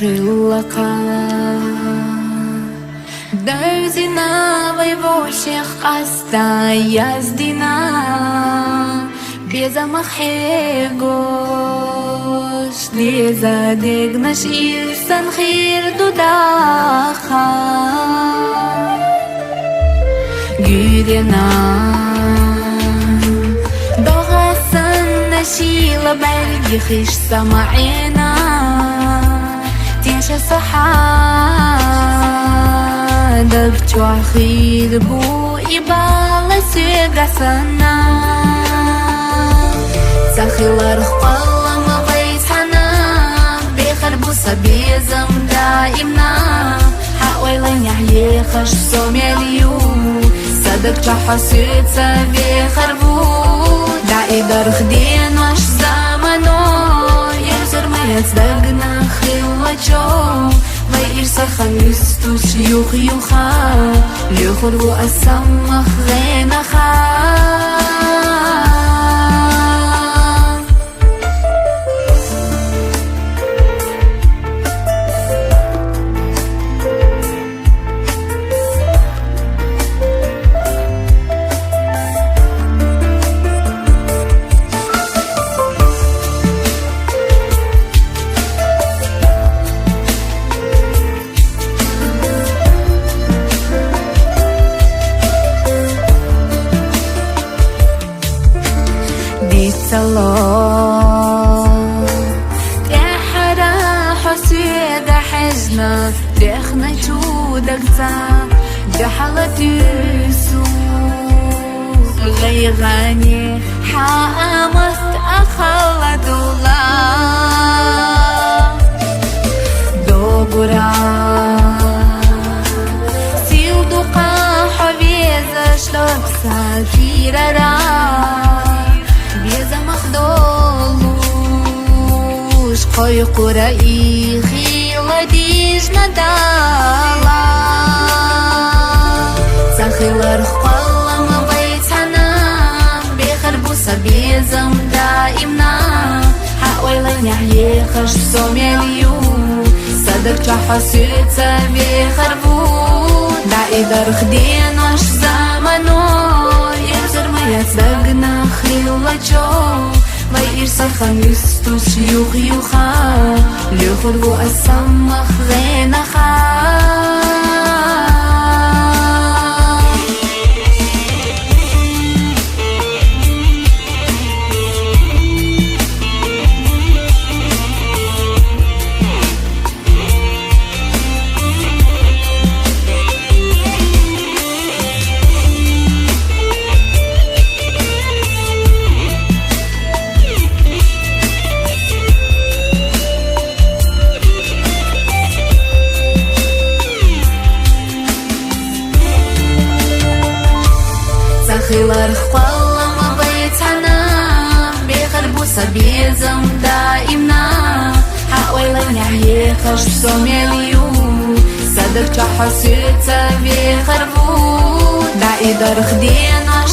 крылака. Дождина воевущих остаяздина, без амахегош, лезадегнаш ирсан хир дудаха. Гюрена ضغصن نشيل بلجخش سمعنا تنشى صحادك توخير بو إبالة سيقسنا سخيلر خقالة ما بيتحنا بيخربو سبيزم دائمنا حاولين يحيي خش سوميليو صدق تحسيتها بيخربو دعي درخ دين واش زمانو يزر ما يصدقنا خلوة ما يرسى خميستو شيوخ يوخا ليخربو أسمخ غينا خا. الله يا حدا حسيد حزنا دخنا جودك تا دحلت يسوق غيغاني حامست أخلد الله دوغرا سيل دوقا حبيزة شلوك سالفيرا مخدولوش قوي قرائي خيلة ديج ندالا سخيلر خقالة ما بيتحنا بيخربو سبيزم دائمنا حاولين يحيي خش سوميليو صدق تحسيتها بيخربو دعي درخ دين واش زمانو يزر ما يصدقنا خلوة ما يرسى خميستو شيوخ يوخا ليخربو أسمخ غينا خا. خيلر خقالة ما بيتحنا بيخربو سبيزم دائمنا حاولين يحيي خش سوميليو صدق تحسيتها بيخربو دعي درخ دين واش